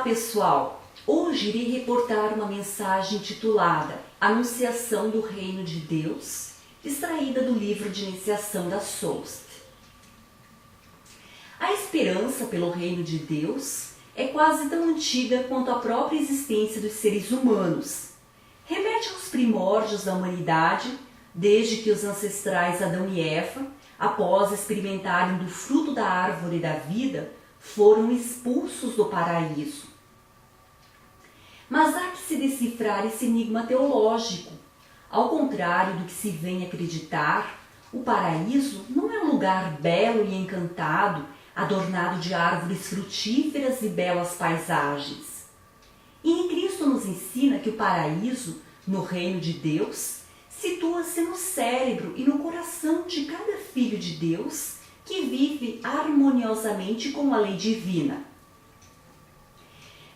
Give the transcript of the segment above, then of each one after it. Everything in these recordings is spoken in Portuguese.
pessoal! Hoje irei reportar uma mensagem titulada Anunciação do Reino de Deus, extraída do livro de iniciação da Soust. A esperança pelo Reino de Deus é quase tão antiga quanto a própria existência dos seres humanos. Remete aos primórdios da humanidade, desde que os ancestrais Adão e Eva, após experimentarem do fruto da árvore da vida, foram expulsos do paraíso. Mas há que se decifrar esse enigma teológico. Ao contrário do que se vem acreditar, o paraíso não é um lugar belo e encantado, adornado de árvores frutíferas e belas paisagens. E em Cristo nos ensina que o paraíso, no reino de Deus, situa-se no cérebro e no coração de cada filho de Deus que vive harmoniosamente com a lei divina.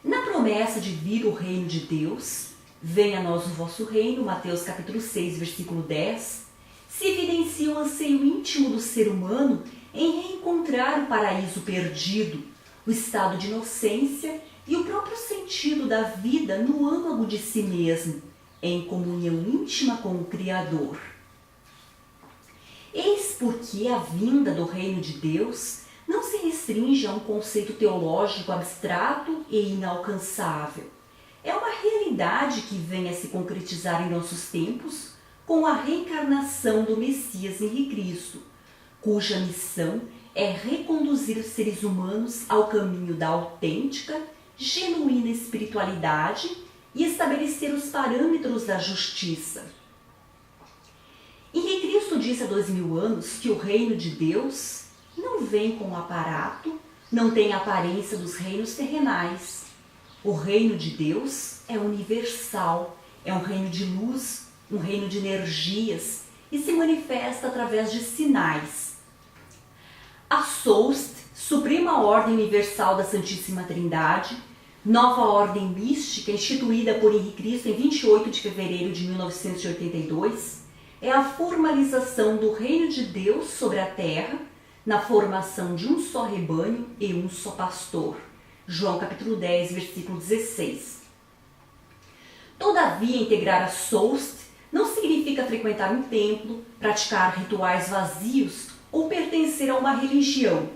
Na promessa de vir o reino de Deus, venha a nós o vosso reino, Mateus capítulo 6, versículo 10, se evidencia o anseio íntimo do ser humano em reencontrar o paraíso perdido, o estado de inocência e o próprio sentido da vida no âmago de si mesmo, em comunhão íntima com o Criador. Eis porque a vinda do reino de Deus não se restringe a um conceito teológico abstrato e inalcançável. É uma realidade que vem a se concretizar em nossos tempos com a reencarnação do Messias Henrique Cristo, cuja missão é reconduzir os seres humanos ao caminho da autêntica, genuína espiritualidade e estabelecer os parâmetros da justiça. Henrique Cristo disse há 2000 anos que o reino de Deus não vem com aparato, não tem a aparência dos reinos terrenais. O reino de Deus é universal, é um reino de luz, um reino de energias e se manifesta através de sinais. A Soust, Suprema Ordem Universal da Santíssima Trindade, nova ordem mística instituída por Henrique Cristo em 28 de fevereiro de 1982, é a formalização do reino de Deus sobre a terra, na formação de um só rebanho e um só pastor. João capítulo 10, versículo 16. Todavia, integrar a Soust não significa frequentar um templo, praticar rituais vazios ou pertencer a uma religião.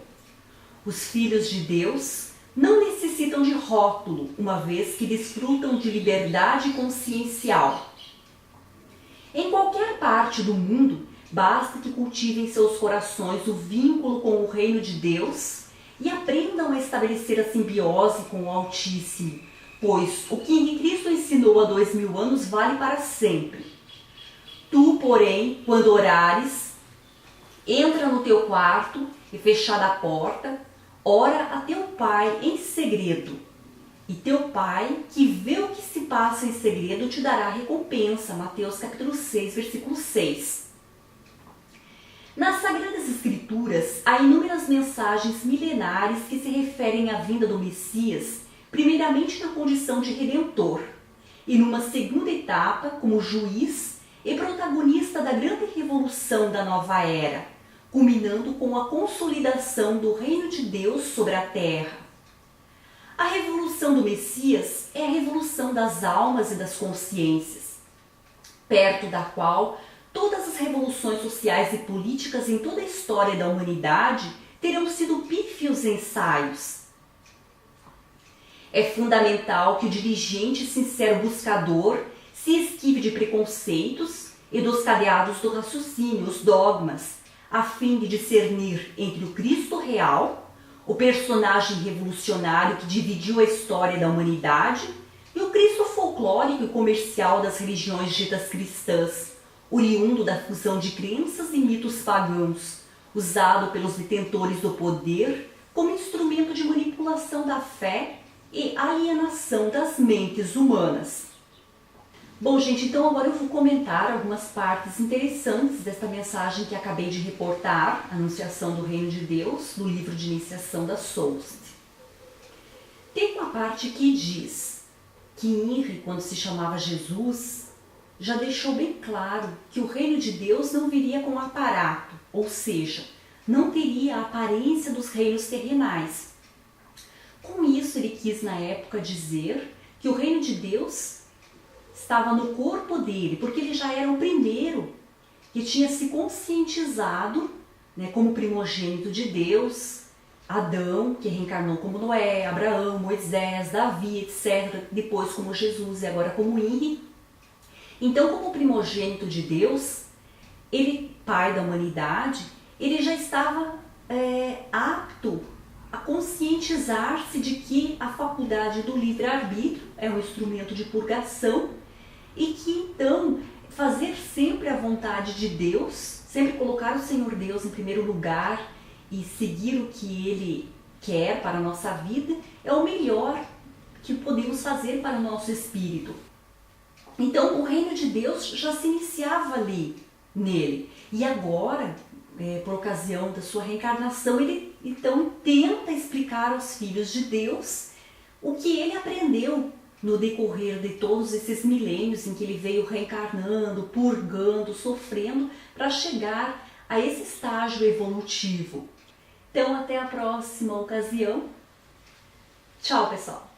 Os filhos de Deus não necessitam de rótulo, uma vez que desfrutam de liberdade consciencial. Em qualquer parte do mundo, basta que cultivem em seus corações o vínculo com o reino de Deus e aprendam a estabelecer a simbiose com o Altíssimo, pois o que Henrique Cristo ensinou há 2000 anos vale para sempre. Tu, porém, quando orares, entra no teu quarto e, fechada a porta, ora a teu pai em segredo. E teu pai, que vê o que se passa em segredo, te dará recompensa. Mateus capítulo 6, versículo 6. Nas Sagradas Escrituras, há inúmeras mensagens milenares que se referem à vinda do Messias, primeiramente na condição de Redentor, e numa segunda etapa como juiz e protagonista da grande revolução da nova era, culminando com a consolidação do reino de Deus sobre a terra. A revolução do Messias é a revolução das almas e das consciências, perto da qual todas as revoluções sociais e políticas em toda a história da humanidade terão sido pífios ensaios. É fundamental que o diligente e sincero buscador se esquive de preconceitos e dos cadeados do raciocínio, os dogmas, a fim de discernir entre o Cristo real, o personagem revolucionário que dividiu a história da humanidade, e o Cristo folclórico e comercial das religiões ditas cristãs, oriundo da fusão de crenças e mitos pagãos, usado pelos detentores do poder como instrumento de manipulação da fé e alienação das mentes humanas. Bom, gente, então agora eu vou comentar algumas partes interessantes desta mensagem que acabei de reportar, Anunciação do Reino de Deus, do livro de iniciação da Soust. Tem uma parte que diz que Henrique, quando se chamava Jesus, já deixou bem claro que o reino de Deus não viria com aparato, ou seja, não teria a aparência dos reinos terrenais. Com isso, isso ele quis na época dizer que o reino de Deus estava no corpo dele, porque ele já era o primeiro que tinha se conscientizado, né, como primogênito de Deus, Adão, que reencarnou como Noé, Abraão, Moisés, Davi, etc., depois como Jesus e agora como Henri. Então, como primogênito de Deus, ele, pai da humanidade, ele já estava apto a conscientizar-se de que a faculdade do livre-arbítrio é um instrumento de purgação e que então fazer sempre a vontade de Deus, sempre colocar o Senhor Deus em primeiro lugar e seguir o que Ele quer para a nossa vida é o melhor que podemos fazer para o nosso espírito. Então o reino de Deus já se iniciava ali nele e agora, por ocasião da sua reencarnação, ele então tenta explicar aos filhos de Deus o que ele aprendeu no decorrer de todos esses milênios em que ele veio reencarnando, purgando, sofrendo para chegar a esse estágio evolutivo. Então, até a próxima ocasião. Tchau, pessoal!